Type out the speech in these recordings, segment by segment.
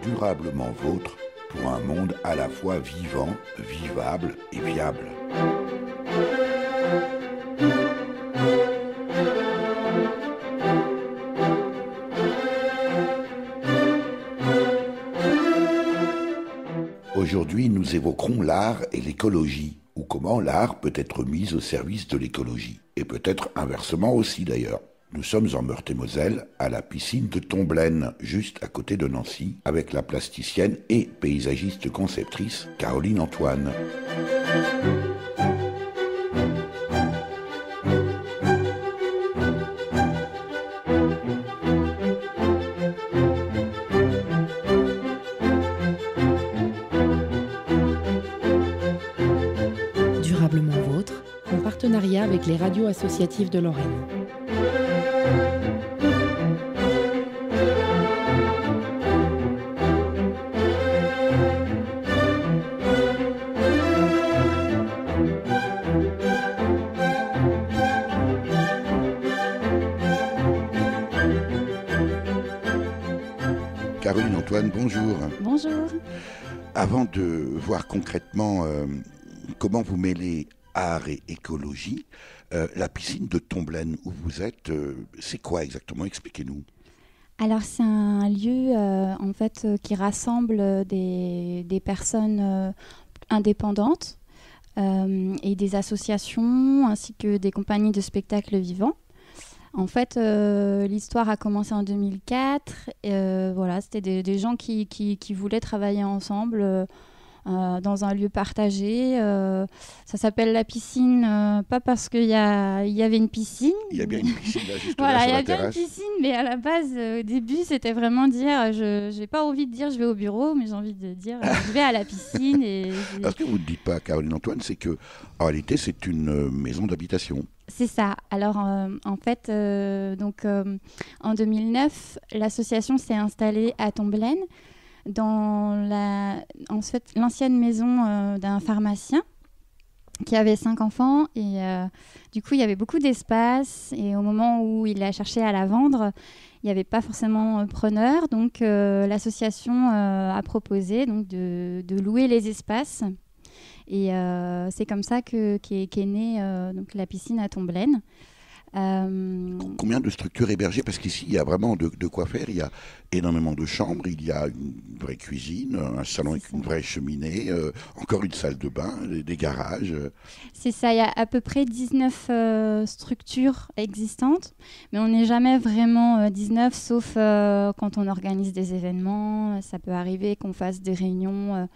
durablement vôtre pour un monde à la fois vivant, vivable et viable. Aujourd'hui, nous évoquerons l'art et l'écologie, ou comment l'art peut être mis au service de l'écologie, et peut-être inversement aussi d'ailleurs. Nous sommes en Meurthe-et-Moselle, à la piscine de Tomblaine, juste à côté de Nancy, avec la plasticienne et paysagiste conceptrice Caroline Antoine. Durablement vôtre, en partenariat avec les radios associatives de Lorraine. Caroline Antoine, bonjour. Bonjour. Avant de voir concrètement comment vous mêlez art et écologie, la piscine de Tomblaine où vous êtes, c'est quoi exactement? Expliquez-nous. Alors c'est un lieu en fait qui rassemble des personnes indépendantes et des associations ainsi que des compagnies de spectacles vivants. En fait, l'histoire a commencé en 2004. Voilà, c'était des gens qui voulaient travailler ensemble dans un lieu partagé. Ça s'appelle la piscine, pas parce qu'il y avait une piscine. Il y a bien une piscine là, juste voilà, là sur il y la a bien terrasse. une piscine, mais à la base, au début, c'était vraiment dire, je n'ai pas envie de dire je vais au bureau, mais j'ai envie de dire je vais à la piscine. Alors, ce que vous ne dites pas, Caroline Antoine, c'est que en réalité, c'est une maison d'habitation. C'est ça. Alors, en fait, en 2009, l'association s'est installée à Tomblaine, dans l'ancienne maison d'un pharmacien qui avait 5 enfants. Et du coup, il y avait beaucoup d'espace. Et au moment où il a cherché à la vendre, il n'y avait pas forcément preneur. Donc, l'association a proposé donc, de louer les espaces. Et c'est comme ça qu'est née donc la piscine à Tomblaine. Combien de structures hébergées? Parce qu'ici, il y a vraiment de quoi faire. Il y a énormément de chambres, il y a une vraie cuisine, un salon avec une vraie cheminée, encore une salle de bain, des garages. C'est ça, il y a à peu près 19 structures existantes, mais on n'est jamais vraiment 19, sauf quand on organise des événements. Ça peut arriver qu'on fasse des réunions.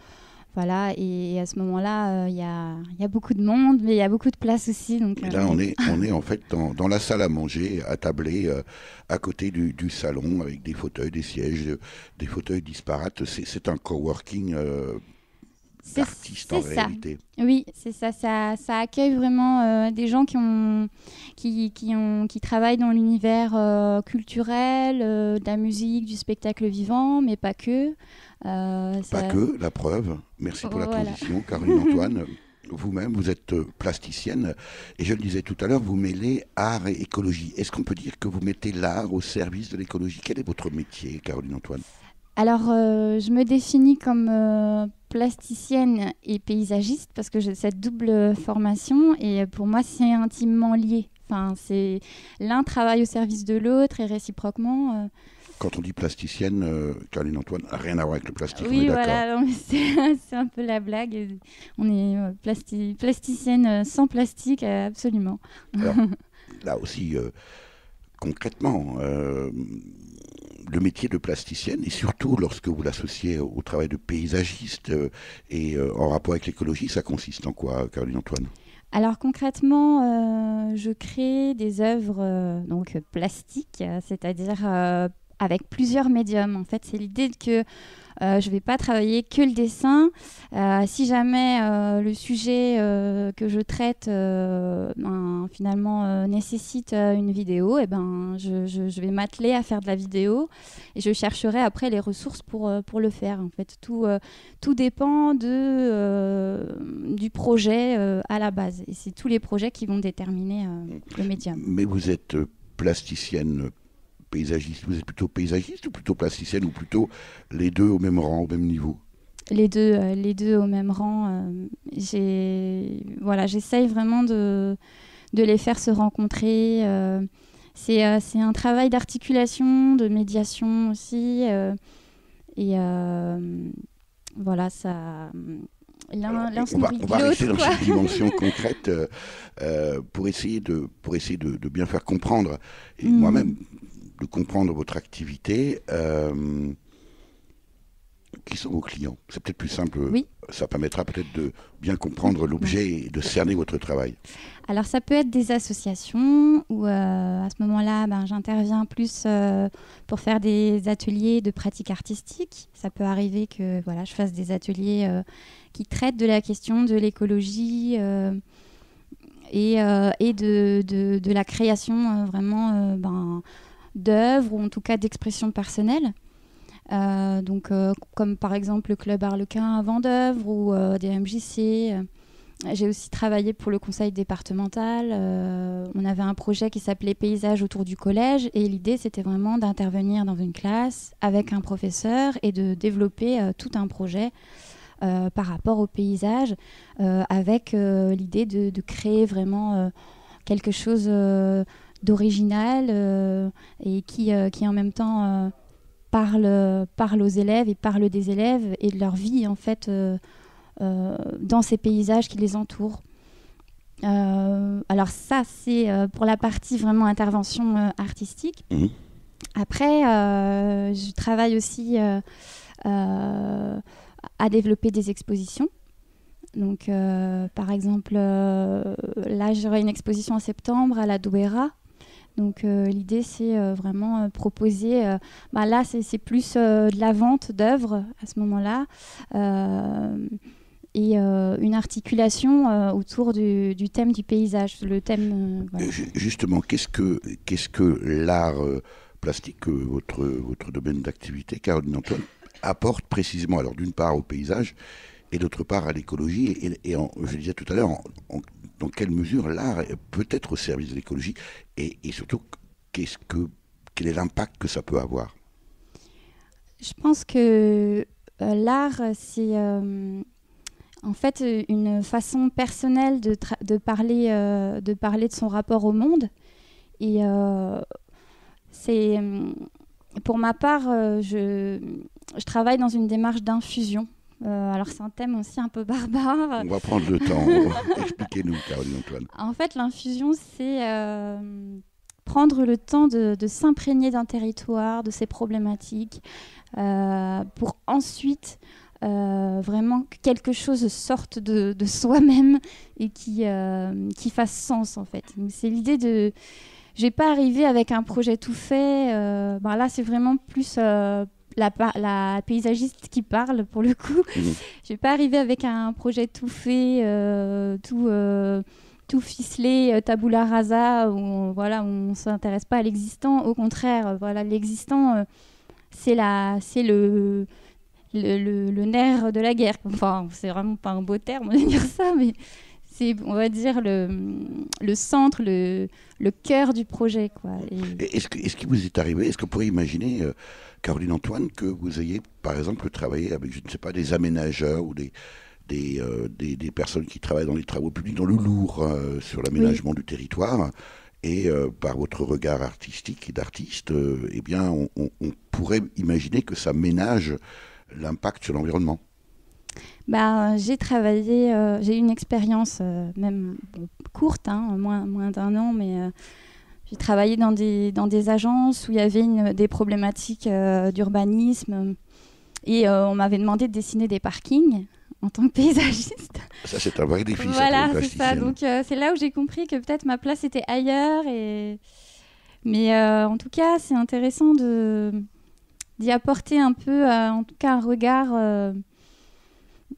Voilà, et à ce moment-là, il y a beaucoup de monde, mais il y a beaucoup de place aussi. Donc, et là, on est en fait dans la salle à manger, attablée à côté du salon, avec des fauteuils, des sièges, des fauteuils disparates. C'est un coworking d'artistes en réalité. Oui, c'est ça. Ça accueille vraiment des gens qui travaillent dans l'univers culturel, de la musique, du spectacle vivant, mais pas que. Pas que, la preuve. Merci pour la transition, Caroline Antoine. Vous-même, vous êtes plasticienne. Et je le disais tout à l'heure, vous mêlez art et écologie. Est-ce qu'on peut dire que vous mettez l'art au service de l'écologie? Quel est votre métier, Caroline Antoine? Alors, je me définis comme plasticienne et paysagiste parce que j'ai cette double formation. Et pour moi, c'est intimement lié. Enfin, l'un travaille au service de l'autre et réciproquement... Quand on dit plasticienne, Caroline Antoine, rien à voir avec le plastique, oui, on est d'accord. Voilà, c'est un peu la blague. On est plasticienne sans plastique, absolument. Alors, là aussi, concrètement, le métier de plasticienne, et surtout lorsque vous l'associez au travail de paysagiste et en rapport avec l'écologie, ça consiste en quoi, Caroline Antoine? Alors concrètement, je crée des œuvres donc plastiques, c'est-à-dire avec plusieurs médiums. En fait, c'est l'idée que je ne vais pas travailler que le dessin. Si jamais le sujet que je traite finalement nécessite une vidéo, je vais m'atteler à faire de la vidéo et je chercherai après les ressources pour le faire. En fait, tout dépend du projet à la base. Et c'est tous les projets qui vont déterminer le médium. Mais vous êtes plasticienne paysagiste. Vous êtes plutôt paysagiste ou plutôt plasticienne ou plutôt les deux au même rang, au même niveau? Les deux au même rang. J'essaye vraiment de les faire se rencontrer. C'est un travail d'articulation, de médiation aussi. Voilà, ça... L'un on va rester dans cette dimension concrète pour essayer de bien faire comprendre, et moi-même, de comprendre votre activité. Qui sont vos clients? C'est peut-être plus simple. Oui. Ça permettra peut-être de bien comprendre l'objet et de cerner votre travail. Alors, ça peut être des associations où, à ce moment-là, j'interviens plus pour faire des ateliers de pratique artistique. Ça peut arriver que je fasse des ateliers qui traitent de la question de l'écologie et de la création vraiment d'œuvres ou en tout cas d'expression personnelle. Comme par exemple le Club Arlequin à Vendeuvre ou des MJC. J'ai aussi travaillé pour le conseil départemental. On avait un projet qui s'appelait Paysages autour du collège et l'idée c'était vraiment d'intervenir dans une classe avec un professeur et de développer tout un projet par rapport au paysage avec l'idée de créer vraiment quelque chose d'original et qui en même temps parle aux élèves et parle des élèves et de leur vie en fait dans ces paysages qui les entourent. Alors ça c'est pour la partie vraiment intervention artistique. Après je travaille aussi à développer des expositions. Donc par exemple là j'aurai une exposition en septembre à la Douera. Donc l'idée c'est vraiment proposer, là c'est plus de la vente d'œuvres à ce moment-là et une articulation autour du thème du paysage, le thème. Voilà. Justement, qu'est-ce que l'art plastique, votre domaine d'activité, Caroline Antoine, apporte précisément, alors d'une part au paysage et d'autre part à l'écologie et je disais tout à l'heure, dans quelle mesure l'art peut être au service de l'écologie et surtout quel est l'impact que ça peut avoir? Je pense que l'art c'est en fait une façon personnelle de parler de son rapport au monde et c'est pour ma part je travaille dans une démarche d'infusion. Alors c'est un thème aussi un peu barbare. On va prendre le temps. Expliquez-nous, Caroline Antoine. En fait, l'infusion, c'est prendre le temps de s'imprégner d'un territoire, de ses problématiques, pour ensuite vraiment que quelque chose sorte de soi-même et qui fasse sens, en fait. Donc, c'est l'idée de... Je vais pas arriver avec un projet tout fait. Là, c'est vraiment plus... La paysagiste qui parle pour le coup. Je vais pas arriver avec un projet tout fait, tout ficelé, tabula rasa, où on s'intéresse pas à l'existant. Au contraire, l'existant, c'est le nerf de la guerre. Enfin, c'est vraiment pas un beau terme de dire ça, mais c'est, on va dire, le centre, le cœur du projet, quoi. Est-ce qu'il vous est arrivé, est-ce que vous pourriez imaginer, Caroline Antoine, que vous ayez, par exemple, travaillé avec, je ne sais pas, des aménageurs ou des personnes qui travaillent dans les travaux publics, dans le lourd, sur l'aménagement du territoire, et par votre regard artistique et d'artiste, eh bien, on pourrait imaginer que ça ménage l'impact sur l'environnement. J'ai travaillé, j'ai eu une expérience même courte, moins d'un an, mais j'ai travaillé dans des agences où il y avait des problématiques d'urbanisme et on m'avait demandé de dessiner des parkings en tant que paysagiste. Ça, c'est un vrai défi. Voilà, c'est ça. Donc c'est là où j'ai compris que peut-être ma place était ailleurs. Mais en tout cas, c'est intéressant d'y apporter un peu, en tout cas un regard...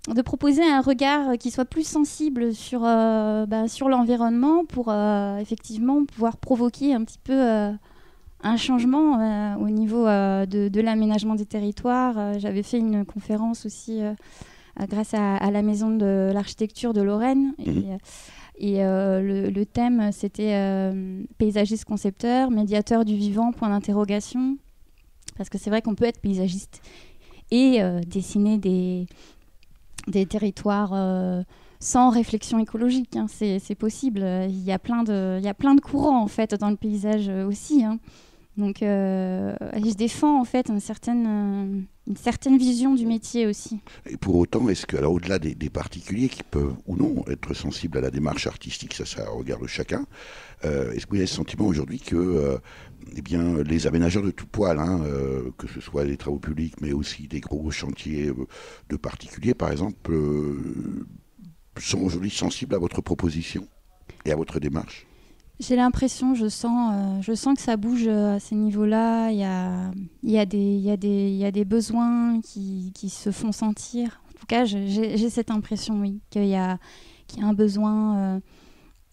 de proposer un regard qui soit plus sensible sur l'environnement pour effectivement pouvoir provoquer un petit peu un changement au niveau de l'aménagement des territoires. J'avais fait une conférence aussi grâce à la Maison de l'Architecture de Lorraine Et le thème, c'était paysagiste concepteur, médiateur du vivant, point d'interrogation. Parce que c'est vrai qu'on peut être paysagiste et dessiner des territoires sans réflexion écologique. Hein. C'est possible. Il y a plein de courants en fait, dans le paysage aussi. Hein. Donc, je défends en fait une certaine vision du métier aussi. Et pour autant, est-ce que, alors, au-delà des particuliers qui peuvent ou non être sensibles à la démarche artistique, ça regarde chacun, est-ce que vous avez le sentiment aujourd'hui que eh bien, les aménageurs de tout poil, hein, que ce soit les travaux publics, mais aussi des gros chantiers de particuliers, par exemple, sont aujourd'hui sensibles à votre proposition et à votre démarche? J'ai l'impression, je sens que ça bouge à ces niveaux-là. Il y a des besoins qui se font sentir. En tout cas, j'ai cette impression, oui, qu'il y a un besoin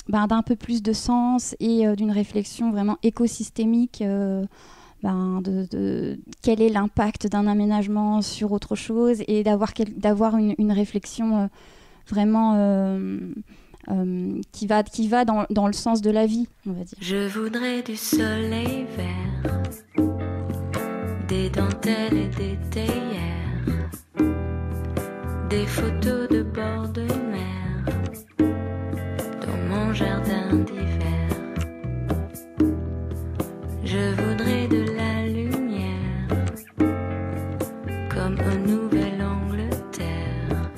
d'un peu plus de sens et d'une réflexion vraiment écosystémique. Quel est l'impact d'un aménagement sur autre chose et d'avoir une réflexion vraiment qui va dans le sens de la vie, on va dire. Je voudrais du soleil vert, des dentelles et des théières, des photos de bord de mer dans mon jardin d'hiver. Je voudrais de la lumière comme au Nouvelle-Angleterre.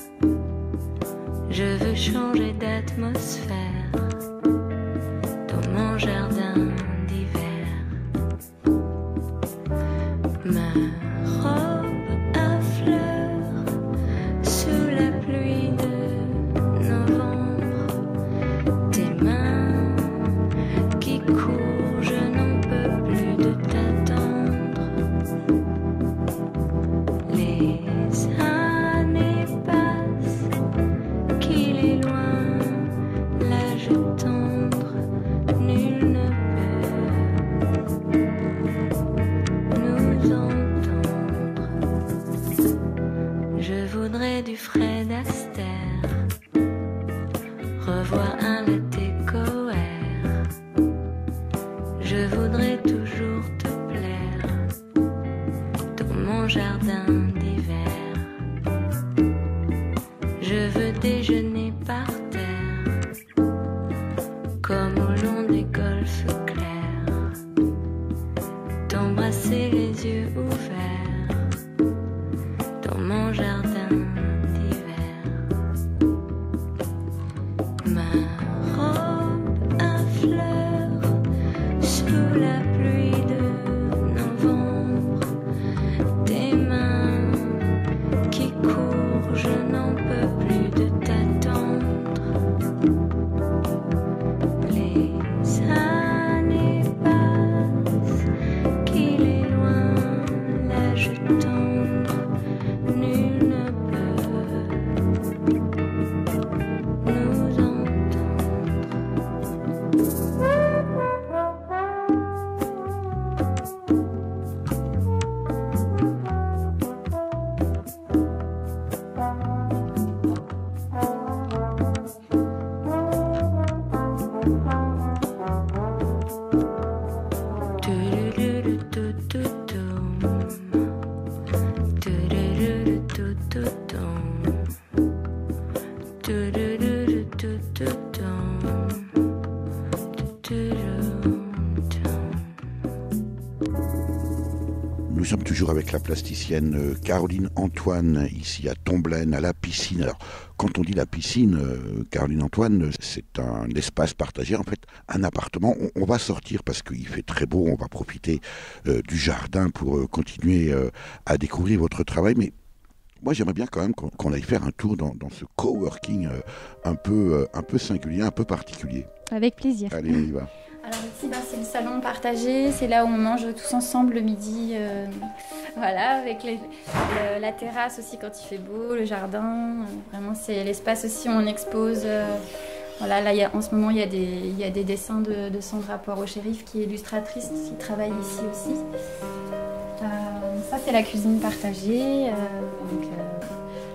Je veux changer d'atmosphère dans mon jardin d'hiver. Ma robe à fleurs sous la pluie de novembre. Tes mains qui courent, je n'en peux plus de t'attendre. Les années passent, qu'il est loin l'âge tendre, nul ne peut nous entendre. Je voudrais du Fred Astaire, revoir un latte coère. Je voudrais toujours te plaire dans mon jardin d'hiver. Je veux déjeuner par terre, comme au long des golfes clairs, t'embrasser les yeux ouverts, dans mon jardin d'hiver. Ma robe à fleurs, sous la pluie de novembre, tes mains qui courent, je n'en peux plus de t'attendre. Les années passent, qu'il est loin l'âge tendre, nul ne peut nous entendre. Nous sommes toujours avec la plasticienne Caroline Antoine, ici à Tomblaine, à la piscine. Alors, quand on dit la piscine, Caroline Antoine, c'est un espace partagé, en fait, un appartement. On va sortir parce qu'il fait très beau, on va profiter du jardin pour continuer à découvrir votre travail, mais moi, j'aimerais bien quand même qu'on aille faire un tour dans ce coworking un peu singulier, un peu particulier. Avec plaisir. Allez, on y va. Alors ici, c'est le salon partagé, c'est là où on mange tous ensemble le midi, voilà, avec la terrasse aussi quand il fait beau, le jardin, vraiment c'est l'espace aussi où on expose. Voilà, là en ce moment il y a des dessins de Sandra Poirot-Shérif qui est illustratrice, qui travaille ici aussi. Ça c'est la cuisine partagée, donc,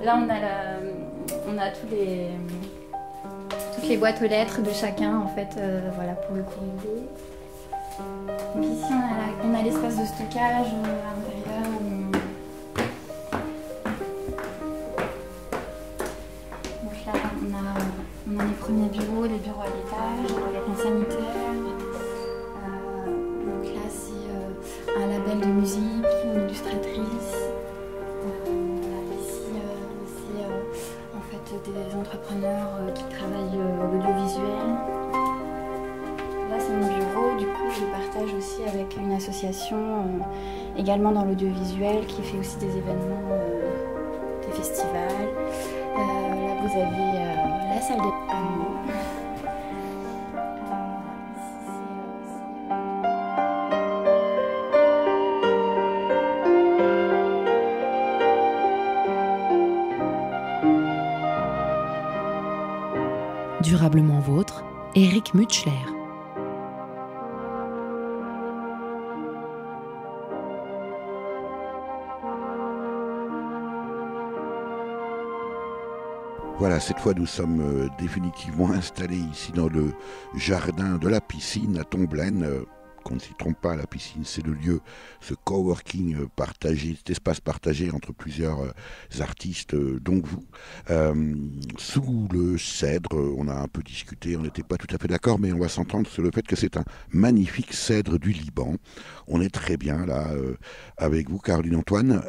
là on a toutes toutes les boîtes aux lettres de chacun en fait, voilà pour le courrier. Donc ici on a l'espace de stockage à l'intérieur. Donc là on a les premiers bureaux, les bureaux à l'étage, les sanitaires. Donc là c'est un label de musique, une illustratrice. Des entrepreneurs qui travaillent l'audiovisuel. Là c'est mon bureau, du coup je partage aussi avec une association également dans l'audiovisuel qui fait aussi des événements, des festivals. Là vous avez la salle de... Durablement vôtre, Éric Mutschler. Voilà, cette fois nous sommes définitivement installés ici dans le jardin de la piscine à Tomblaine. Qu'on ne s'y trompe pas, la piscine, c'est le lieu, ce coworking partagé, cet espace partagé entre plusieurs artistes, donc vous. Sous le cèdre, on a un peu discuté, on n'était pas tout à fait d'accord, mais on va s'entendre sur le fait que c'est un magnifique cèdre du Liban. On est très bien là avec vous, Caroline Antoine.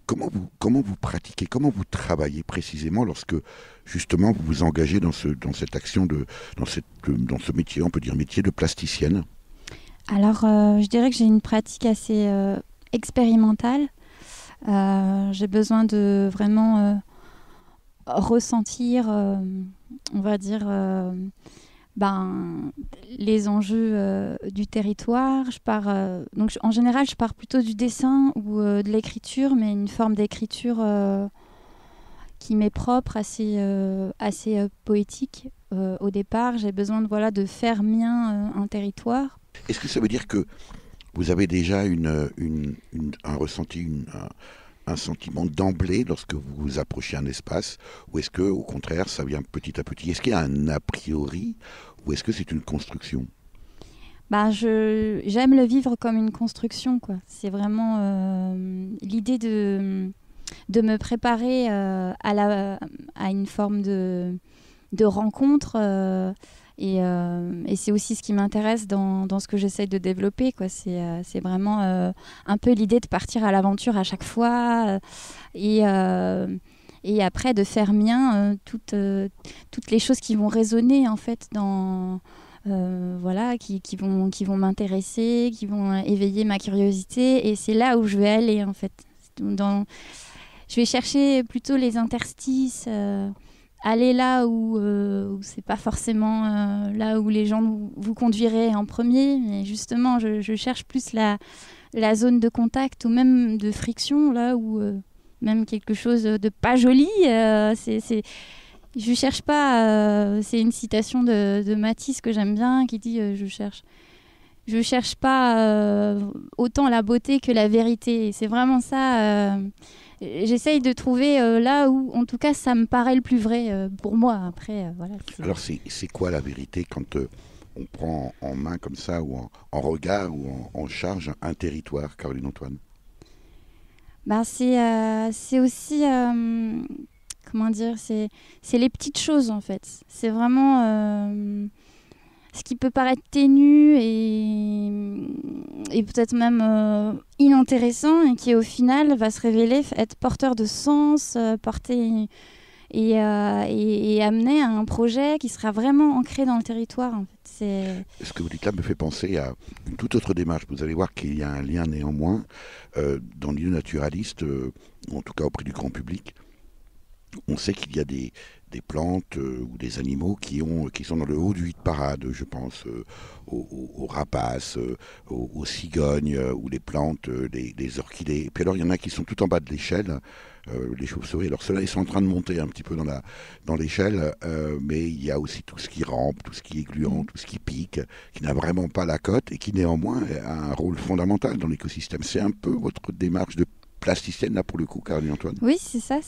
Comment vous pratiquez, comment vous travaillez précisément lorsque justement vous vous engagez dans cette action, dans ce métier, on peut dire métier de plasticienne? Alors, je dirais que j'ai une pratique assez expérimentale. J'ai besoin de vraiment ressentir, on va dire, les enjeux du territoire. Donc, en général, je pars plutôt du dessin ou de l'écriture, mais une forme d'écriture qui m'est propre, assez poétique. Au départ, j'ai besoin de faire mien un territoire. Est-ce que ça veut dire que vous avez déjà un ressenti, un sentiment d'emblée lorsque vous approchez un espace, ou est-ce que, au contraire, ça vient petit à petit? Est-ce qu'il y a un a priori, ou est-ce que c'est une construction? J'aime le vivre comme une construction, quoi. C'est vraiment l'idée de me préparer à une forme de rencontre. Et c'est aussi ce qui m'intéresse dans ce que j'essaie de développer, quoi. C'est vraiment un peu l'idée de partir à l'aventure à chaque fois et après de faire mien toutes les choses qui vont résonner en fait qui vont m'intéresser, qui vont éveiller ma curiosité, et c'est là où je vais aller en fait. Je vais chercher plutôt les interstices. Aller là où c'est pas forcément là où les gens vous conduiraient en premier, mais justement je cherche plus la zone de contact ou même de friction, là où même quelque chose de pas joli, je cherche pas, c'est une citation de Matisse que j'aime bien qui dit je cherche pas autant la beauté que la vérité, et c'est vraiment ça. J'essaye de trouver là où, en tout cas, ça me paraît le plus vrai pour moi. Après, voilà. Alors, c'est quoi la vérité quand on prend en main comme ça, ou en regard, ou en charge un territoire, Caroline Antoine? C'est aussi, comment dire, c'est les petites choses, en fait. C'est vraiment ce qui peut paraître ténu et peut-être même inintéressant, et qui au final va se révéler être porteur de sens, et amener à un projet qui sera vraiment ancré dans le territoire. En fait. Ce que vous dites là me fait penser à une toute autre démarche. Vous allez voir qu'il y a un lien néanmoins dans le milieu naturaliste, en tout cas auprès du grand public. On sait qu'il y a des plantes ou des animaux qui sont dans le haut du hit parade. Je pense aux rapaces, aux cigognes, ou les plantes, les orchidées. Et puis alors il y en a qui sont tout en bas de l'échelle, les chauves-souris. Alors ceux-là, ils sont en train de monter un petit peu dans l'échelle, mais il y a aussi tout ce qui rampe, tout ce qui est gluant, tout ce qui pique, qui n'a vraiment pas la cote et qui néanmoins a un rôle fondamental dans l'écosystème. C'est un peu votre démarche de plasticienne là pour le coup, Caroline Antoine? Oui, c'est ça.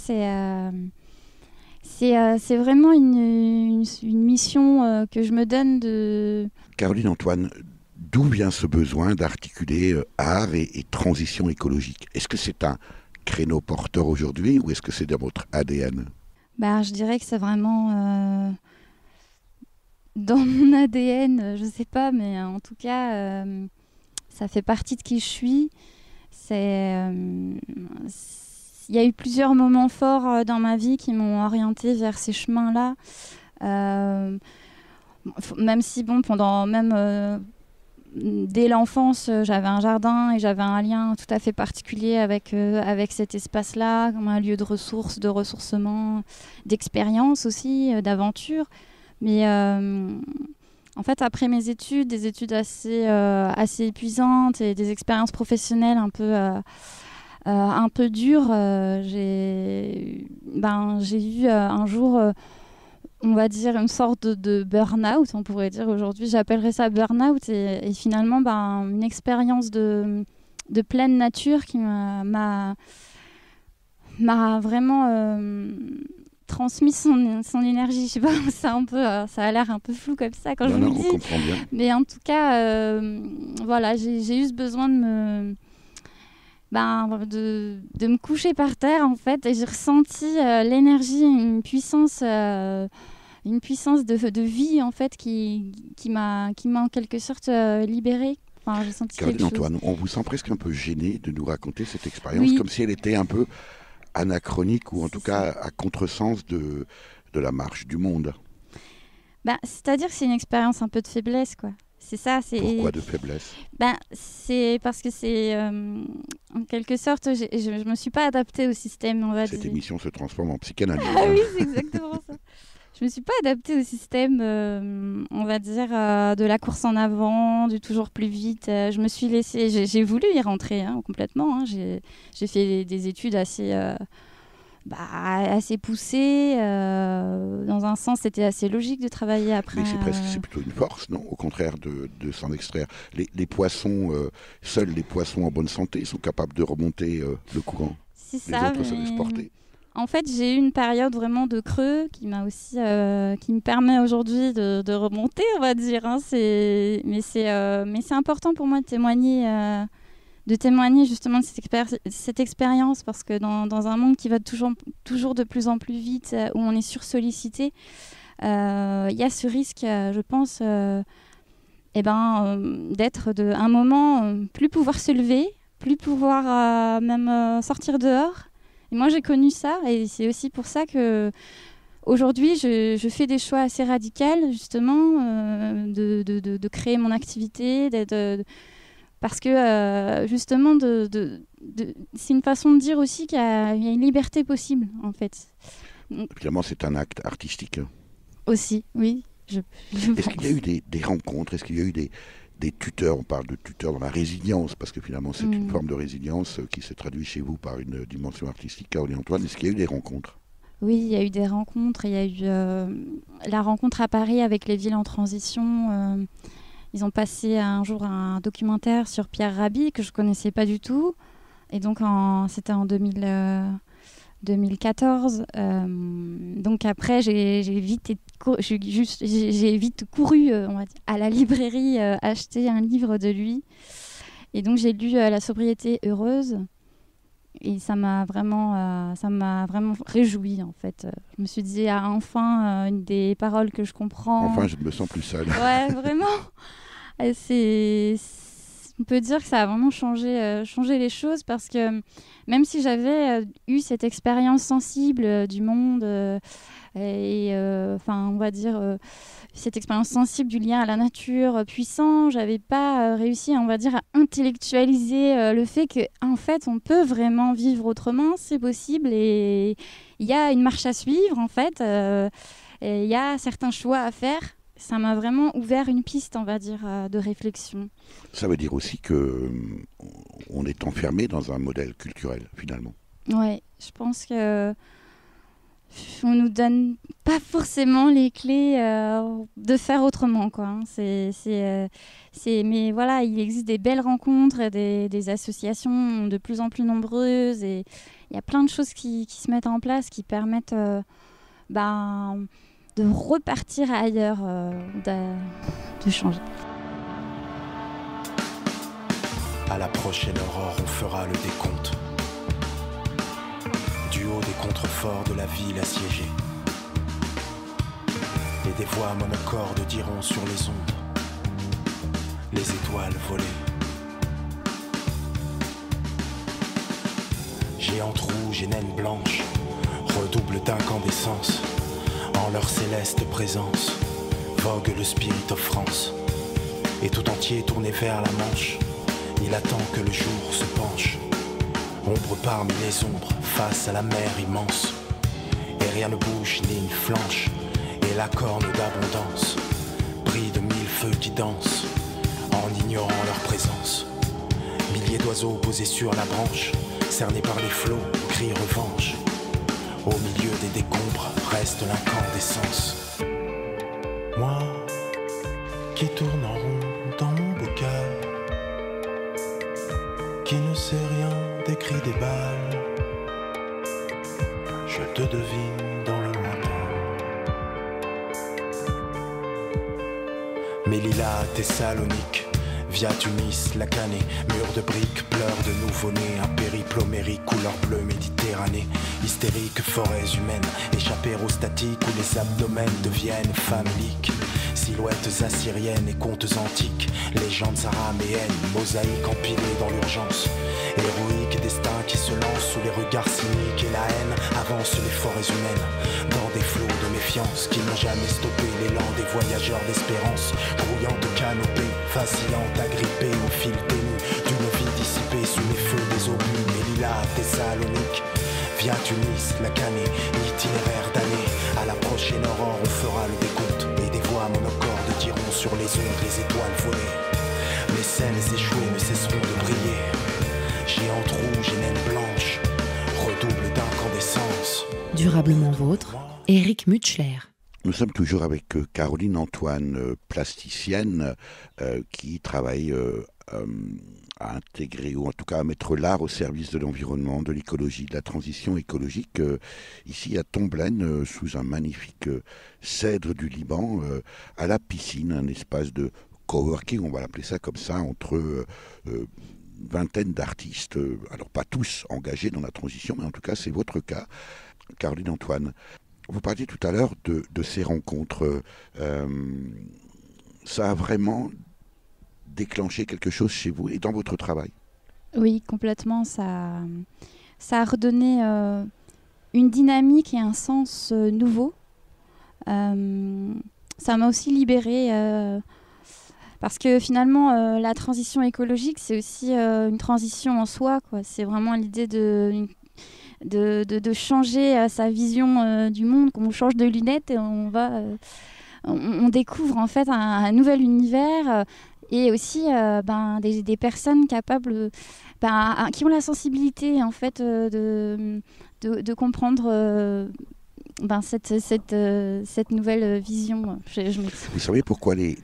C'est vraiment une mission que je me donne de... Caroline Antoine, d'où vient ce besoin d'articuler art et transition écologique? Est-ce que c'est un créneau porteur aujourd'hui ou est-ce que c'est dans votre ADN? Je dirais que c'est vraiment dans mon ADN, je sais pas, mais en tout cas, ça fait partie de qui je suis. Il y a eu plusieurs moments forts dans ma vie qui m'ont orientée vers ces chemins-là. Même si, dès l'enfance, j'avais un jardin et j'avais un lien tout à fait particulier avec cet espace-là, comme un lieu de ressources, de ressourcement, d'expérience aussi, d'aventure. Mais en fait, après mes études, des études assez épuisantes et des expériences professionnelles un peu dures, j'ai eu un jour... on va dire une sorte de burn-out, on pourrait dire aujourd'hui, j'appellerais ça burn-out, et finalement une expérience de pleine nature qui m'a vraiment transmis son énergie. Je sais pas, ça a l'air un peu flou comme ça quand je vous le dis. On comprend bien. Mais en tout cas, voilà, j'ai eu ce besoin de me coucher par terre en fait, et j'ai ressenti l'énergie, une puissance de vie en fait qui m'a en quelque sorte libérée. Enfin, j'ai senti Caroline quelque chose. Antoine, on vous sent presque un peu gêné de nous raconter cette expérience, comme si elle était un peu anachronique ou en tout cas à contresens de la marche du monde. C'est-à-dire que c'est une expérience un peu de faiblesse, quoi. C'est ça. Pourquoi de faiblesse? C'est parce que c'est en quelque sorte, je me suis pas adaptée au système, on va dire. Cette émission se transforme en psychanalyse. Ah oui, c'est exactement ça. Je me suis pas adaptée au système, on va dire, de la course en avant, du toujours plus vite. Je me suis laissée, j'ai voulu y rentrer complètement. J'ai fait des études assez poussées. Dans un sens, c'était assez logique de travailler après. Mais c'est plutôt une force, non? Au contraire de s'en extraire. Les poissons, seuls les poissons en bonne santé sont capables de remonter le courant. C'est les ça, autres se laissent porter. En fait, j'ai eu une période vraiment de creux qui m'a aussi, qui me permet aujourd'hui de remonter, on va dire. Mais c'est important pour moi de témoigner justement de cette expérience, parce que dans un monde qui va toujours de plus en plus vite, où on est sursollicité, il y a ce risque, je pense, d'être un moment plus pouvoir se lever, plus pouvoir même sortir dehors. Et moi, j'ai connu ça, et c'est aussi pour ça que aujourd'hui, je fais des choix assez radicaux, justement, de créer mon activité, parce que justement, c'est une façon de dire aussi qu'il y a une liberté possible, en fait. Finalement, c'est un acte artistique. Aussi, oui. Est-ce qu'il y a eu des rencontres? Est-ce qu'il y a eu des tuteurs? On parle de tuteurs dans la résilience, parce que finalement c'est une forme de résilience qui se traduit chez vous par une dimension artistique. Caroline Antoine, est-ce qu'il y a eu des rencontres? Oui, il y a eu des rencontres. Il y a eu la rencontre à Paris avec les villes en transition. Ils ont passé un jour un documentaire sur Pierre Rabhi que je ne connaissais pas du tout. Et donc c'était en 2014. Donc après, j'ai vite couru on va dire, à la librairie acheter un livre de lui. Et donc j'ai lu La sobriété heureuse. Et ça m'a vraiment réjouie, en fait. Je me suis dit, enfin, une des paroles que je comprends. Enfin, je me sens plus seule. Ouais, vraiment. On peut dire que ça a vraiment changé les choses, parce que même si j'avais eu cette expérience sensible du monde on va dire cette expérience sensible du lien à la nature puissant, j'avais pas réussi, on va dire, à intellectualiser le fait que en fait on peut vraiment vivre autrement, c'est possible, et il y a une marche à suivre en fait, il y a certains choix à faire. Ça m'a vraiment ouvert une piste, on va dire, de réflexion. Ça veut dire aussi qu'on est enfermé dans un modèle culturel, finalement. Ouais, je pense que on nous donne pas forcément les clés de faire autrement, quoi. Mais voilà, il existe des belles rencontres, des associations de plus en plus nombreuses, et il y a plein de choses qui se mettent en place qui permettent de repartir ailleurs, de changer. À la prochaine aurore, on fera le décompte. Du haut des contreforts de la ville assiégée. Et des voix monocordes diront sur les ondes les étoiles volées. Géantes rouges et naines blanches redoublent d'incandescence. En leur céleste présence vogue le Spirit of France. Et tout entier tourné vers la Manche, il attend que le jour se penche. Ombre parmi les ombres, face à la mer immense. Et rien ne bouge ni ne flanche. Et la corne d'abondance brille de mille feux qui dansent en ignorant leur présence. Milliers d'oiseaux posés sur la branche, cernés par les flots, crient revanche. Au milieu des décombres reste l'incandescence. Moi, qui tourne en rond dans mon bocal, qui ne sait rien des cris des balles, je te devine dans le lointain. Mélila, Thessalonique, via Tunis, la Canée, mur de briques, pleurs de nouveau-nés, un périple homérique, couleur bleue Méditerranée, hystérique, forêts humaines, échappées aux statiques où les abdomens deviennent faméliques, silhouettes assyriennes et contes antiques, légendes araméennes, mosaïques empilées dans l'urgence, héroïque destin qui se lance sous les regards cyniques et la haine avance les forêts humaines, dans des flots de méfiance qui n'ont jamais stoppé l'élan des voyageurs d'espérance, grouillantes canopées, vacillantes, agrippées au fil ténu d'une vie dissipée sous les feux des obus. Mélila, Thessalonique, via Tunis, la Canée, itinéraire d'année. À la prochaine aurore, on fera le décompte et des voix monocordes diront sur les ondes les étoiles volées. Les scènes échouées ne cesseront de briller. Géantes rouges et naines blanches redoublent d'incandescence. Durablement vôtre, Éric Mutschler. Nous sommes toujours avec Caroline Antoine, plasticienne, qui travaille à intégrer, ou en tout cas à mettre l'art au service de l'environnement, de l'écologie, de la transition écologique, ici à Tomblaine, sous un magnifique cèdre du Liban, à la piscine, un espace de coworking, on va l'appeler ça comme ça, entre une vingtaine d'artistes, alors pas tous engagés dans la transition, mais en tout cas c'est votre cas, Caroline Antoine. Vous parliez tout à l'heure de ces rencontres. Ça a vraiment déclenché quelque chose chez vous et dans votre travail? Oui, complètement. Ça a redonné une dynamique et un sens nouveau. Ça m'a aussi libérée parce que finalement, la transition écologique, c'est aussi une transition en soi, quoi. C'est vraiment l'idée de changer sa vision du monde, qu'on change de lunettes et on découvre en fait un nouvel univers et aussi des personnes capables, qui ont la sensibilité en fait de comprendre cette nouvelle vision. Vous savez pourquoi les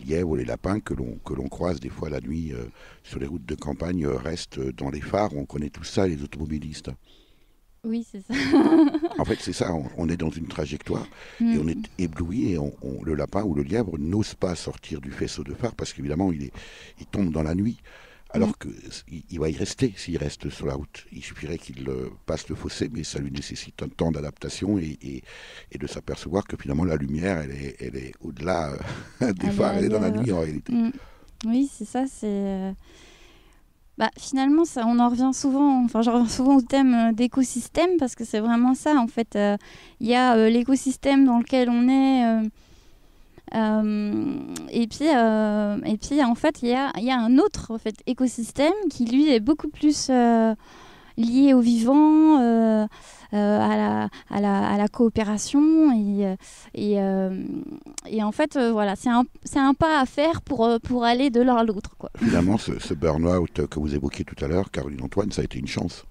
lièvres ou les lapins que l'on croise des fois la nuit sur les routes de campagne restent dans les phares? On connaît tout ça, les automobilistes. Oui, c'est ça. En fait, c'est ça, on est dans une trajectoire et on est ébloui et le lapin ou le lièvre n'ose pas sortir du faisceau de phare parce qu'évidemment, il tombe dans la nuit. Alors qu'il va y rester s'il reste sur la route. Il suffirait qu'il passe le fossé, mais ça lui nécessite un temps d'adaptation et de s'apercevoir que finalement la lumière, elle est au-delà des phares, elle est dans la nuit en réalité. Oui, c'est ça, c'est... finalement, ça, on en revient souvent, j'en reviens souvent au thème d'écosystème parce que c'est vraiment ça, en fait. Il y a l'écosystème dans lequel on est... et puis en fait il y a un autre en fait écosystème qui lui est beaucoup plus lié au vivant, à la coopération et en fait voilà, c'est un pas à faire pour aller de l'un à l'autre, quoi. Finalement ce burn-out que vous évoquiez tout à l'heure, Caroline Antoine, ça a été une chance.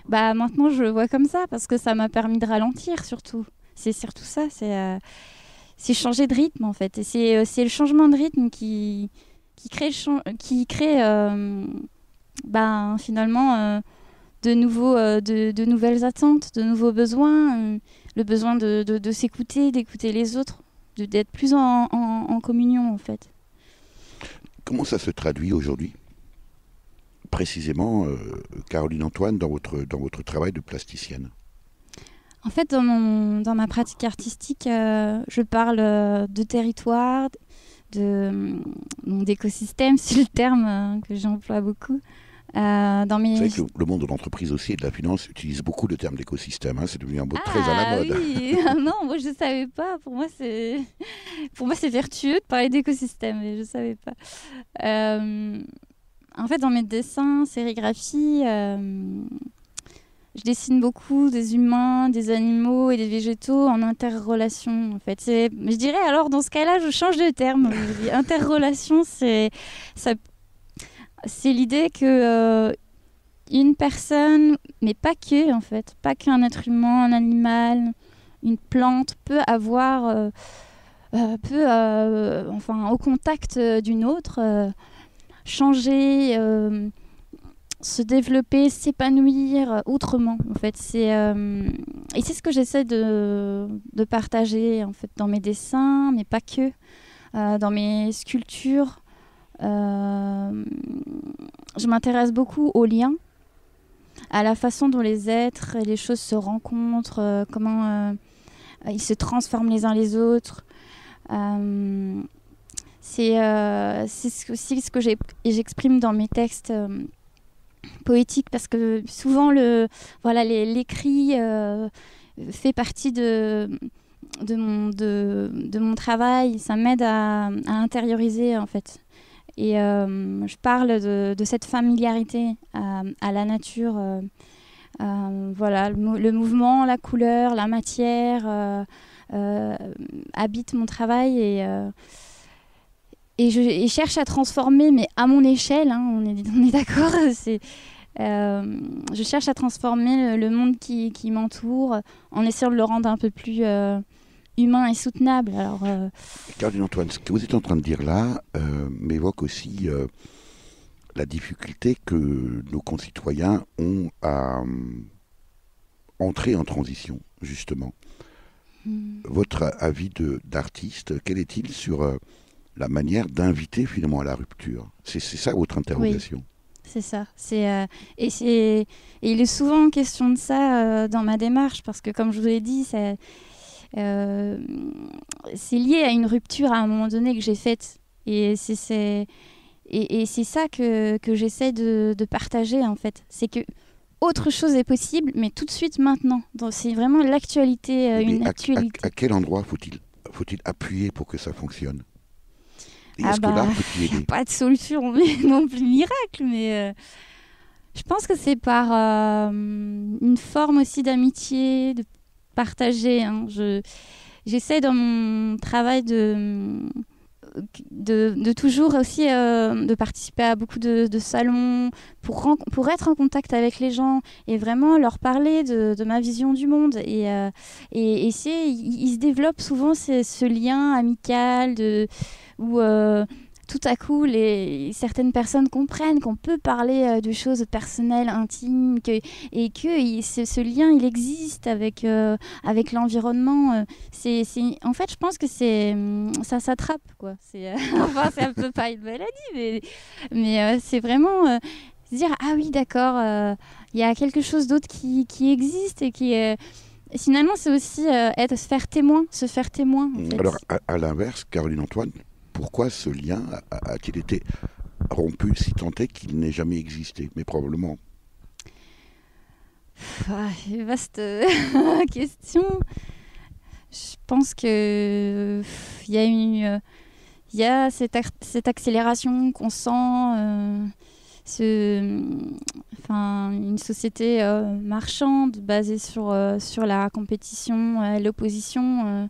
Maintenant je le vois comme ça parce que ça m'a permis de ralentir surtout. C'est surtout ça, c'est changer de rythme en fait, et c'est le changement de rythme qui crée finalement de nouvelles attentes, de nouveaux besoins, le besoin de s'écouter, d'écouter les autres, d'être plus en communion en fait. Comment ça se traduit aujourd'hui, précisément, Caroline Antoine, dans votre travail de plasticienne? En fait, dans ma pratique artistique, je parle de territoire, d'écosystème, c'est le terme que j'emploie beaucoup. Vous savez que le monde de l'entreprise aussi et de la finance utilise beaucoup le terme d'écosystème. C'est devenu un mot très à la mode. Oui. Non, moi je ne savais pas. Pour moi, c'est vertueux de parler d'écosystème, mais je ne savais pas. En fait, dans mes dessins, sérigraphies, je dessine beaucoup des humains, des animaux et des végétaux en interrelation. En fait, je dirais alors dans ce cas-là, je change de terme. Je dis interrelation, c'est l'idée que une personne, mais pas que en fait, pas qu'un être humain, un animal, une plante peut avoir, au contact d'une autre, changer. Se développer, s'épanouir autrement en fait. Et c'est ce que j'essaie de partager en fait dans mes dessins, mais pas que, dans mes sculptures. Je m'intéresse beaucoup aux liens, à la façon dont les êtres et les choses se rencontrent, comment ils se transforment les uns les autres. C'est aussi ce que j'exprime dans mes textes poétique, parce que souvent l'écrit fait partie de mon travail. Ça m'aide à intérioriser en fait, et je parle de cette familiarité à la nature, le mouvement, la couleur, la matière habitent mon travail, et je cherche à transformer, mais à mon échelle, on est d'accord, je cherche à transformer le monde qui m'entoure en essayant de le rendre un peu plus humain et soutenable. Alors, Caroline Antoine, ce que vous êtes en train de dire là m'évoque aussi la difficulté que nos concitoyens ont à entrer en transition, justement. Votre avis d'artiste, quel est-il sur la manière d'inviter finalement à la rupture? C'est ça votre interrogation? Oui, c'est ça. Et il est souvent question de ça dans ma démarche, parce que comme je vous l'ai dit, c'est lié à une rupture à un moment donné que j'ai faite. Et c'est ça que j'essaie de partager en fait. C'est que autre chose est possible, mais tout de suite maintenant. C'est vraiment l'actualité, actualité. À quel endroit faut-il appuyer pour que ça fonctionne? Est-ce que l'art peut y aider? Pas de solution non plus miracle, mais je pense que c'est par une forme aussi d'amitié, de partager. J'essaie dans mon travail de toujours aussi de participer à beaucoup de salons pour être en contact avec les gens et vraiment leur parler de ma vision du monde. Et il se développe souvent ce lien amical où tout à coup certaines personnes comprennent qu'on peut parler de choses personnelles, intimes, et que ce lien il existe avec l'environnement. En fait, je pense que ça s'attrape, quoi. Enfin, c'est un peu pas une maladie, mais c'est vraiment se dire ah oui, d'accord, il y a quelque chose d'autre qui existe et qui est. Finalement, c'est aussi se faire témoin. En fait. Alors, à l'inverse, Caroline Antoine, pourquoi ce lien a-t-il été rompu, si tant est qu'il n'ait jamais existé? Mais probablement. Vaste question. Je pense que il y a cette accélération qu'on sent, une société marchande basée sur la compétition, l'opposition.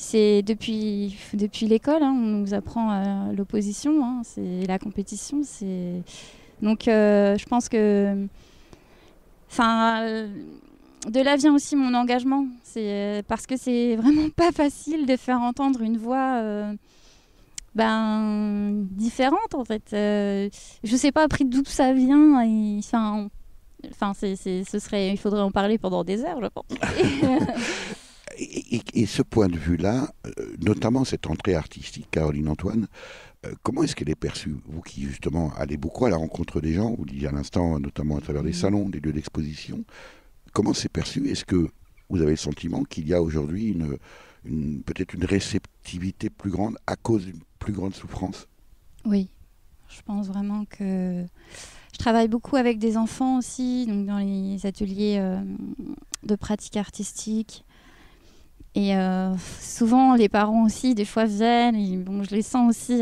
C'est depuis l'école, on nous apprend l'opposition, c'est la compétition. Donc je pense que de là vient aussi mon engagement. C'est parce que c'est vraiment pas facile de faire entendre une voix différente en fait. Je sais pas après d'où ça vient. Enfin, il faudrait en parler pendant des heures, je pense. Et ce point de vue-là, notamment cette entrée artistique, Caroline Antoine, comment est-ce qu'elle est perçue? Vous qui, justement, allez beaucoup à la rencontre des gens, vous disiez à l'instant, notamment à travers des salons, des lieux d'exposition, comment c'est perçu? Est-ce que vous avez le sentiment qu'il y a aujourd'hui peut-être une réceptivité plus grande à cause d'une plus grande souffrance? Oui, je pense vraiment que... Je travaille beaucoup avec des enfants aussi, donc dans les ateliers de pratique artistique. Et souvent, les parents aussi, des fois, viennent. Et, bon, je les sens aussi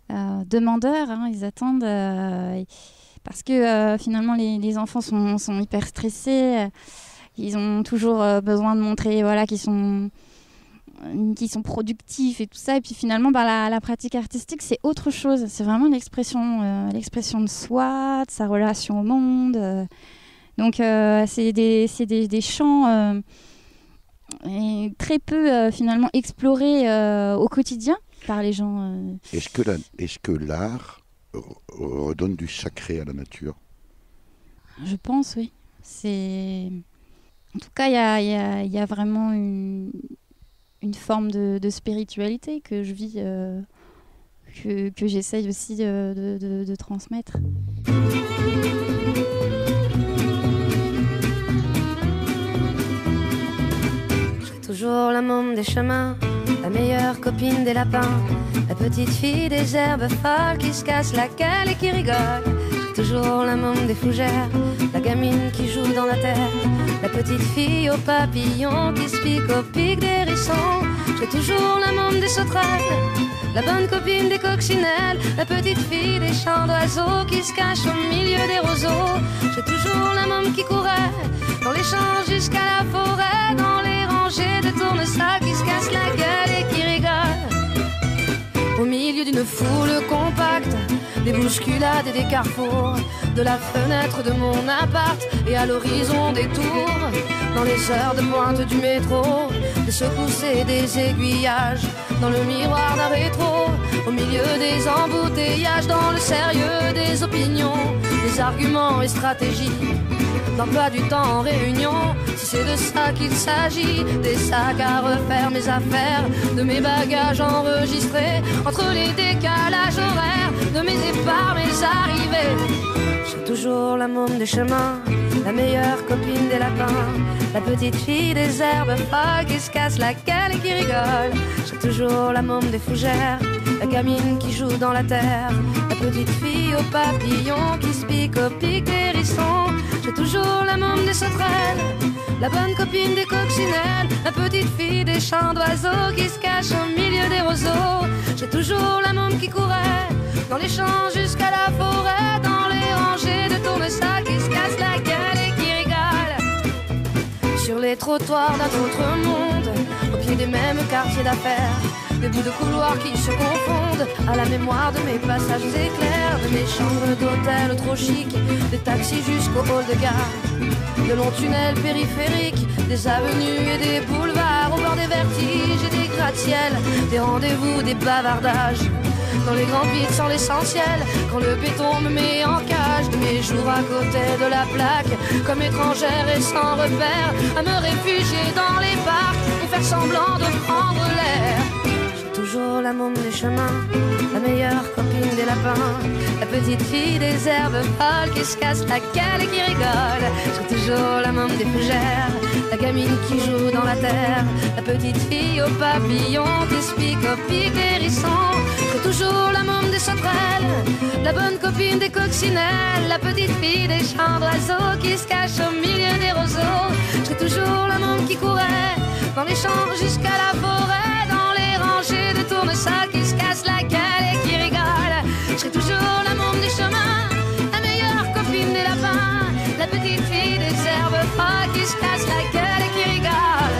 demandeurs. Hein, ils attendent. Parce que finalement, les enfants sont hyper stressés. Ils ont toujours besoin de montrer qu'ils sont productifs et tout ça. Et puis finalement, la pratique artistique, c'est autre chose. C'est vraiment l'expression de soi, de sa relation au monde. Donc, c'est des champs... et très peu finalement exploré au quotidien par les gens. Est-ce que l'art redonne du sacré à la nature? Je pense, oui. En tout cas, il y a vraiment une forme de spiritualité que je vis, que j'essaye aussi de transmettre. Toujours la môme des chemins, la meilleure copine des lapins, la petite fille des herbes folles qui se casse la gueule et qui rigole. Toujours la môme des fougères, la gamine qui joue dans la terre, la petite fille aux papillons qui se pique au pic des hérissons. J'ai toujours la môme des sauterelles, la bonne copine des coccinelles, la petite fille des champs d'oiseaux qui se cache au milieu des roseaux. J'ai toujours la môme qui courait dans les champs jusqu'à la forêt, dans les rangées de tournesols qui se cassent la gueule et qui rigolent. Au milieu d'une foule compacte, des bousculades et des carrefours, de la fenêtre de mon appart et à l'horizon des tours, dans les heures de pointe du métro, des secousses et des aiguillages, dans le miroir d'un rétro, au milieu des embouteillages, dans le sérieux des opinions, des arguments et stratégies, d'emploi du temps en réunion, si c'est de ça qu'il s'agit, des sacs à refaire, mes affaires, de mes bagages enregistrés, entre les décalages horaires, de mes départs, mes arrivées. J'ai toujours la môme des chemins, la meilleure copine des lapins, la petite fille des herbes folles qui se casse la gueule et qui rigole. J'ai toujours la môme des fougères, la gamine qui joue dans la terre, la petite fille aux papillons qui se pique au pic des hérissons. J'ai toujours la môme des sauterelles, la bonne copine des coccinelles, la petite fille des champs d'oiseaux qui se cache au milieu des roseaux. J'ai toujours la môme qui courait dans les champs jusqu'à la forêt, dans les rangées de tournesols qui se cassent la gueule et qui rigolent. Sur les trottoirs d'un autre monde, au pied des mêmes quartiers d'affaires, des bouts de couloirs qui se confondent à la mémoire de mes passages éclairs, de mes chambres d'hôtel trop chic, des taxis jusqu'au hall de gare, de longs tunnels périphériques, des avenues et des boulevards, au bord des vertiges et des gratte-ciels, des rendez-vous, des bavardages, dans les grands vides sans l'essentiel, quand le béton me met en cage, de mes jours à côté de la plaque, comme étrangère et sans repère, à me réfugier dans les parcs et faire semblant de prendre l'air. Toujours la môme des chemins, la meilleure copine des lapins, la petite fille des herbes folles qui se casse la gueule et qui rigole. J'ai toujours la môme des fougères, la gamine qui joue dans la terre, la petite fille aux papillons qui se pique au pic des hérissons. J'ai toujours la môme des sauterelles, la bonne copine des coccinelles, la petite fille des champs d'oiseaux qui se cache au milieu des roseaux. J'ai toujours la môme qui courait dans les champs jusqu'à la forêt, dans les rangées de tournesols qui se cassent la gueule et qui rigolent. Je serai toujours la môme des chemins, la meilleure copine des lapins, la petite fille des herbes folles qui se casse la gueule et qui rigole.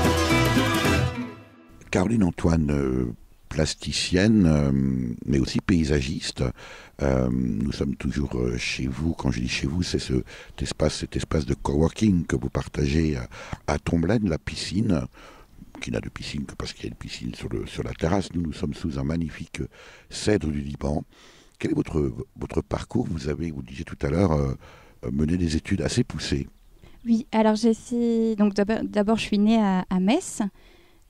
Caroline Antoine, plasticienne, mais aussi paysagiste. Nous sommes toujours chez vous. Quand je dis chez vous, c'est cet espace de coworking que vous partagez à Tomblaine, la piscine, qui n'a de piscine que parce qu'il y a une piscine sur la terrasse. Nous sommes sous un magnifique cèdre du Liban. Quel est votre parcours? Vous disiez tout à l'heure, mené des études assez poussées. Oui, alors donc d'abord je suis née à Metz.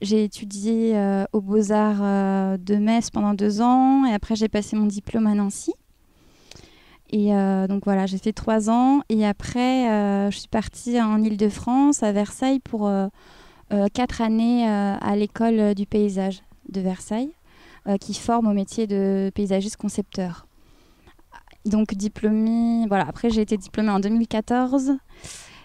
J'ai étudié aux Beaux-Arts de Metz pendant 2 ans et après j'ai passé mon diplôme à Nancy. Et donc voilà, j'ai fait 3 ans et après je suis partie en Île-de-France, à Versailles, pour 4 années à l'école du paysage de Versailles, qui forme au métier de paysagiste concepteur. Donc diplômée, voilà, après j'ai été diplômée en 2014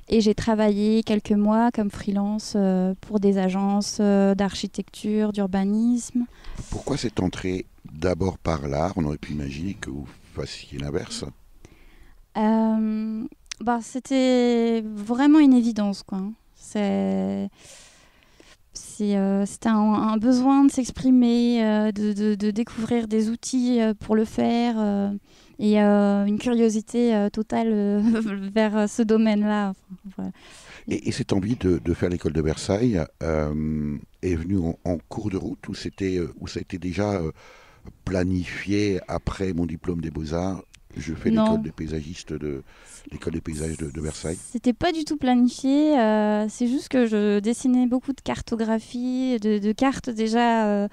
et j'ai travaillé quelques mois comme freelance pour des agences d'architecture, d'urbanisme. Pourquoi cette entrée d'abord par l'art? On aurait pu imaginer que vous fassiez l'inverse. C'était vraiment une évidence, quoi. C'était un besoin de s'exprimer, de découvrir des outils pour le faire et une curiosité totale vers ce domaine-là. Enfin, voilà. Et cette envie de faire l'école de Versailles est venue en cours de route ou ça a été déjà planifié après mon diplôme des Beaux-Arts? Je fais l'école des paysagistes l'école des paysages de Versailles. C'était pas du tout planifié. C'est juste que je dessinais beaucoup de cartographie, de cartes déjà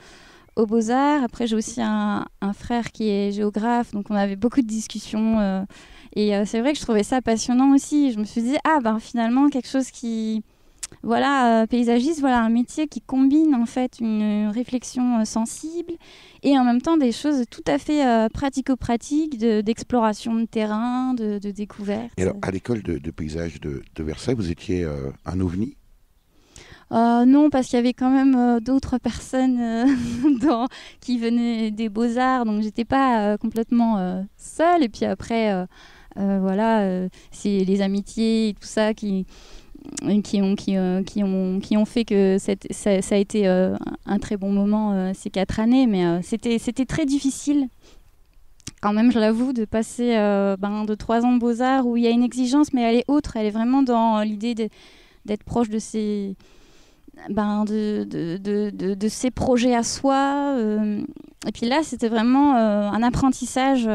aux Beaux-Arts. Après, j'ai aussi un frère qui est géographe, donc on avait beaucoup de discussions. Et c'est vrai que je trouvais ça passionnant aussi. Je me suis dit, finalement, quelque chose qui... Voilà, paysagiste, voilà un métier qui combine en fait une réflexion sensible et en même temps des choses tout à fait pratico-pratiques d'exploration de terrain, de découverte. Et alors, à l'école de paysage de Versailles, vous étiez un ovni? Non, parce qu'il y avait quand même d'autres personnes qui venaient des Beaux-Arts, donc j'étais pas complètement seule. Et puis après, c'est les amitiés et tout ça qui ont fait que ça a été un très bon moment ces 4 années, mais c'était très difficile quand même, je l'avoue, de passer de 3 ans de Beaux-Arts où il y a une exigence, mais elle est autre, elle est vraiment dans l'idée d'être proche de ces ces projets à soi, et puis là c'était vraiment un apprentissage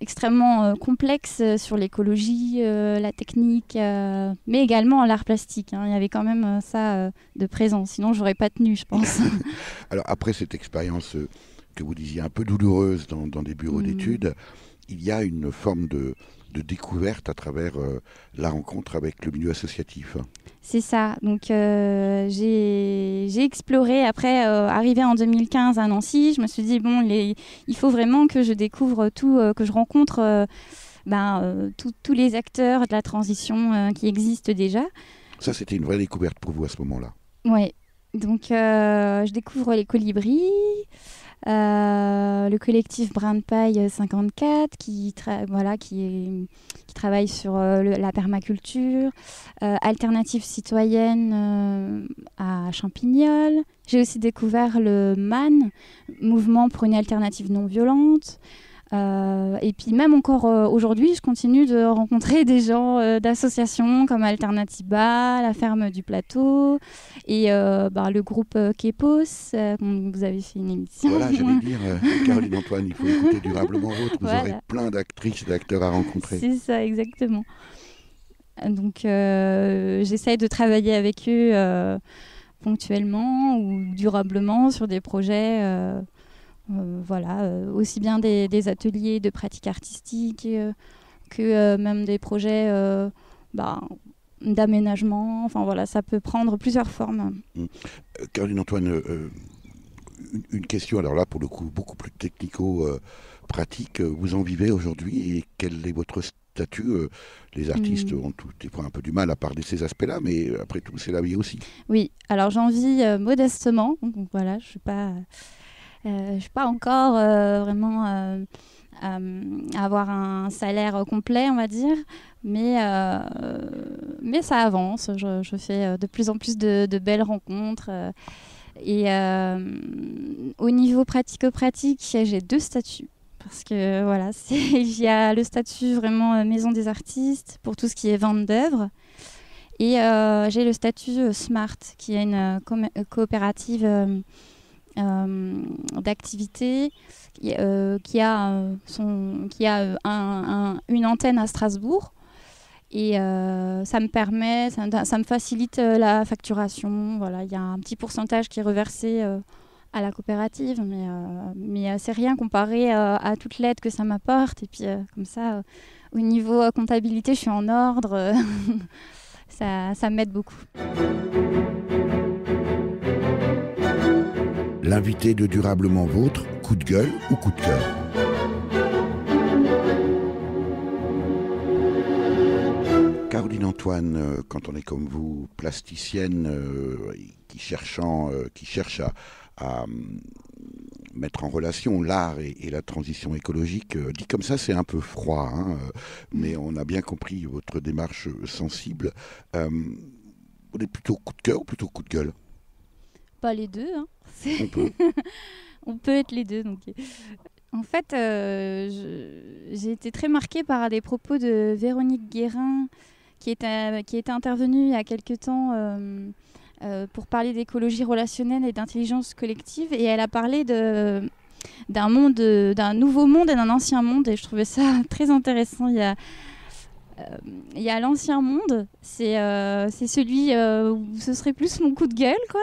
extrêmement complexe sur l'écologie, la technique, mais également l'art plastique. Il y avait quand même ça de présent, sinon j'aurais pas tenu, je pense. Alors après cette expérience que vous disiez un peu douloureuse dans des bureaux d'études, il y a une forme de découverte à travers la rencontre avec le milieu associatif. C'est ça. Donc j'ai exploré. Après, arrivé en 2015 à Nancy, je me suis dit, il faut vraiment que je découvre tout, que je rencontre tous les acteurs de la transition qui existent déjà. Ça, c'était une vraie découverte pour vous à ce moment-là. Oui. Donc je découvre les colibris. Le collectif Brin de Paille 54 qui travaille sur la permaculture, Alternative citoyenne à Champignol. J'ai aussi découvert le MAN, Mouvement pour une alternative non violente. Et puis même encore aujourd'hui, je continue de rencontrer des gens d'associations comme Alternatiba, la Ferme du Plateau et le groupe Kepos, vous avez fait une émission. Voilà, j'allais dire, Caroline Antoine, il faut écouter Durablement Vôtre, vous aurez plein d'actrices et d'acteurs à rencontrer. C'est ça, exactement. Donc j'essaye de travailler avec eux ponctuellement ou durablement sur des projets... aussi bien des ateliers de pratique artistique que même des projets d'aménagement. Enfin voilà, ça peut prendre plusieurs formes. Caroline Antoine, une question, alors là pour le coup beaucoup plus technico-pratique. Vous en vivez aujourd'hui et quel est votre statut? Les artistes ont des fois un peu du mal à parler de ces aspects-là, mais après tout c'est la vie aussi. Oui, alors j'en vis modestement. Donc voilà, je suis pas encore vraiment à avoir un salaire complet, on va dire, mais ça avance. Je fais de plus en plus de belles rencontres. Et au niveau pratico-pratique, j'ai 2 statuts. Parce que voilà, il y a le statut vraiment maison des artistes pour tout ce qui est vente d'œuvres. Et j'ai le statut SMART, qui est une coopérative d'activité qui a une antenne à Strasbourg. Et ça me facilite la facturation. Voilà, il y a un petit pourcentage qui est reversé à la coopérative, mais c'est rien comparé à toute l'aide que ça m'apporte. Et puis comme ça, au niveau comptabilité, je suis en ordre. ça m'aide beaucoup. L'invité de Durablement Vôtre, coup de gueule ou coup de cœur? Caroline Antoine, quand on est comme vous, plasticienne, qui cherche à mettre en relation l'art et la transition écologique, dit comme ça, c'est un peu froid, hein, mais on a bien compris votre démarche sensible. Vous êtes plutôt coup de cœur ou plutôt coup de gueule? Pas les deux, hein. On peut. On peut être les deux. Donc. En fait, j'ai été très marquée par des propos de Véronique Guérin, qui était intervenue il y a quelques temps pour parler d'écologie relationnelle et d'intelligence collective. Et elle a parlé d'un nouveau monde et d'un ancien monde. Et je trouvais ça très intéressant. Il y a l'ancien monde, c'est celui où ce serait plus mon coup de gueule, quoi.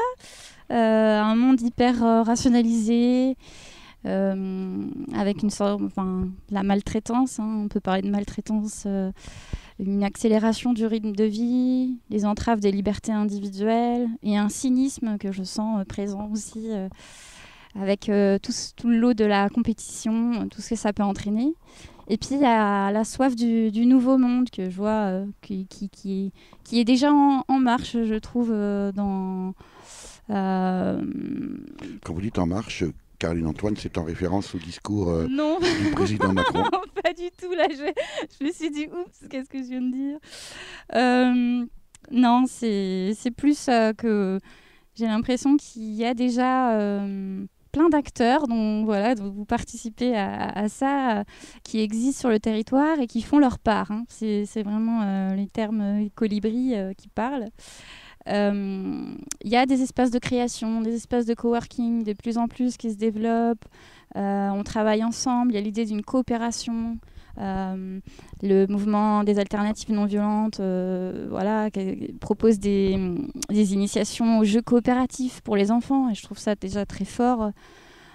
Un monde hyper rationalisé, avec une sorte, la maltraitance, hein, on peut parler de maltraitance, une accélération du rythme de vie, les entraves des libertés individuelles et un cynisme que je sens présent aussi, avec tout le lot de la compétition, tout ce que ça peut entraîner. Et puis il y a la soif du nouveau monde que je vois qui est déjà en marche, je trouve, dans... Quand vous dites en marche, Caroline Antoine, c'est en référence au discours non. du président Macron? Pas du tout, là je me suis dit oups, qu'est-ce que je viens de dire. Non, c'est plus que j'ai l'impression qu'il y a déjà plein d'acteurs dont vous participez à ça, qui existent sur le territoire et qui font leur part, hein. C'est vraiment les termes colibri qui parlent. Il y a des espaces de création, des espaces de coworking de plus en plus qui se développent. On travaille ensemble, il y a l'idée d'une coopération. Le mouvement des alternatives non violentes propose des initiations aux jeux coopératifs pour les enfants, et je trouve ça déjà très fort.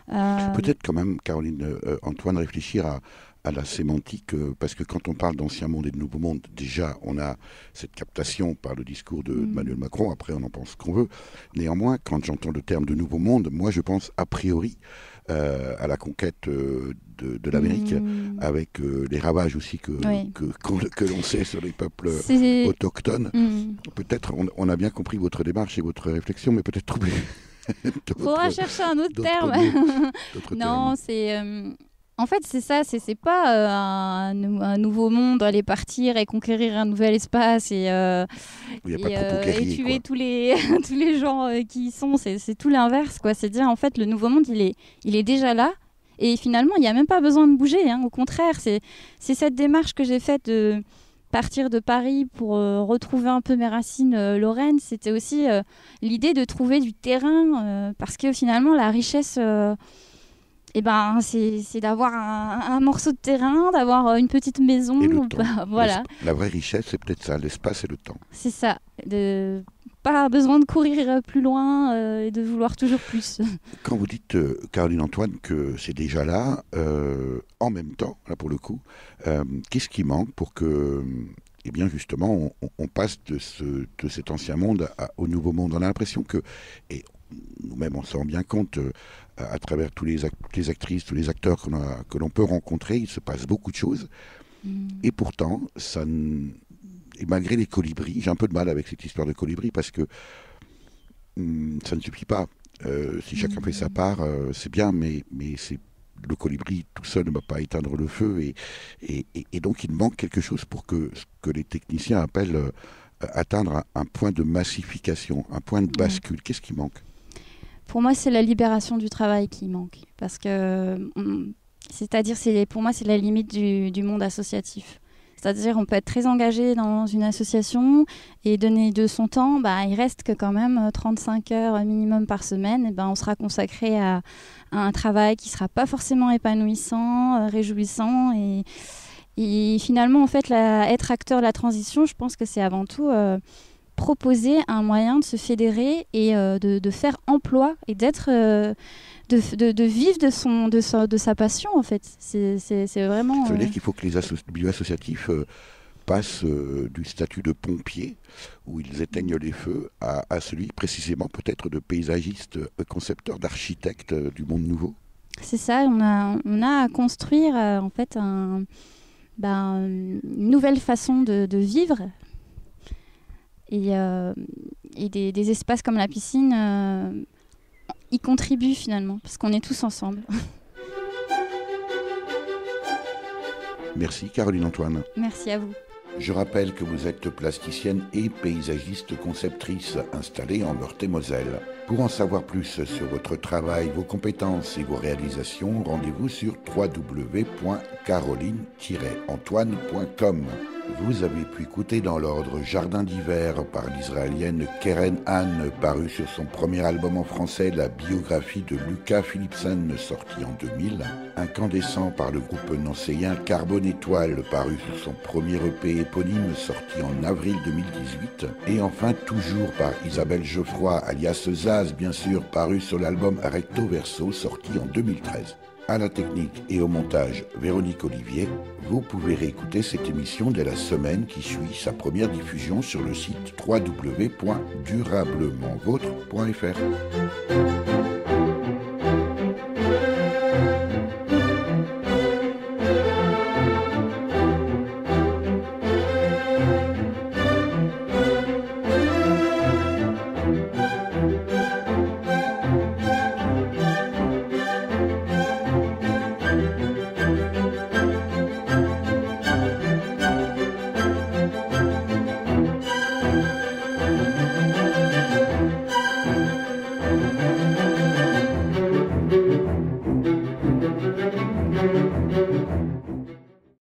Peut-être quand même, Caroline Antoine, réfléchir à la sémantique, parce que quand on parle d'ancien monde et de nouveau monde, déjà on a cette captation par le discours d'Emmanuel Macron, après on en pense ce qu'on veut. Néanmoins, quand j'entends le terme de nouveau monde, moi je pense a priori à la conquête de l'Amérique, avec les ravages aussi que l'on sait sur les peuples autochtones. Peut-être on a bien compris votre démarche et votre réflection, mais peut-être trouver... Faudra chercher un autre terme. Non, c'est... En fait, c'est ça, c'est pas un nouveau monde, aller partir et conquérir un nouvel espace et tuer tous les gens qui y sont. C'est tout l'inverse, quoi. C'est dire, en fait, le nouveau monde, il est déjà là. Et finalement, il n'y a même pas besoin de bouger, hein. Au contraire, c'est cette démarche que j'ai faite de partir de Paris pour retrouver un peu mes racines lorraines. C'était aussi l'idée de trouver du terrain, parce que finalement, la richesse... c'est d'avoir un morceau de terrain, d'avoir une petite maison. Et le temps. Voilà. La vraie richesse, c'est peut-être ça, l'espace et le temps. C'est ça. Pas besoin de courir plus loin et de vouloir toujours plus. Quand vous dites, Caroline Antoine, que c'est déjà là, en même temps, là pour le coup, qu'est-ce qui manque pour que, eh bien justement, on passe de cet ancien monde au nouveau monde? On a l'impression que, et nous-mêmes on s'en rend bien compte, à travers toutes les actrices, tous les acteurs que l'on peut rencontrer, il se passe beaucoup de choses. Et pourtant, et malgré les colibris, j'ai un peu de mal avec cette histoire de colibris, parce que ça ne suffit pas. Si chacun fait sa part, c'est bien, mais le colibri tout seul ne va pas éteindre le feu. Et donc il manque quelque chose pour que ce que les techniciens appellent atteindre un point de massification, un point de bascule. Qu'est-ce qui manque? Pour moi, c'est la libération du travail qui manque. Parce que, pour moi, c'est la limite du monde associatif. C'est-à-dire on peut être très engagé dans une association et donner de son temps, il reste que quand même 35 heures minimum par semaine, et on sera consacré à un travail qui ne sera pas forcément épanouissant, réjouissant. Et finalement, en fait, être acteur de la transition, je pense que c'est avant tout proposer un moyen de se fédérer et de faire emploi et d'être... De vivre de sa passion, en fait. C'est vraiment... Ça veut dire qu'il faut que les milieux associatifs passent du statut de pompier, où ils éteignent les feux, à celui précisément peut-être de paysagiste, concepteur, d'architecte du monde nouveau. C'est ça, on a à construire en fait une nouvelle façon de vivre. Et des espaces comme la piscine... y contribue finalement, parce qu'on est tous ensemble. Merci Caroline Antoine. Merci à vous. Je rappelle que vous êtes plasticienne et paysagiste conceptrice installée en Meurthe-et-Moselle. Pour en savoir plus sur votre travail, vos compétences et vos réalisations, rendez-vous sur www.caroline-antoine.com. Vous avez pu écouter dans l'ordre Jardin d'hiver par l'israélienne Keren Han, paru sur son premier album en français, la biographie de Lucas Philipsen, sorti en 2000. Incandescent par le groupe nancéen Carbone Étoile, paru sur son premier EP éponyme, sorti en avril 2018. Et enfin Toujours par Isabelle Geoffroy, alias Zaz bien sûr, paru sur l'album Recto Verso, sorti en 2013. À la technique et au montage, Véronique Olivier. Vous pouvez réécouter cette émission dès la semaine qui suit sa première diffusion sur le site www.durablementvôtre.fr.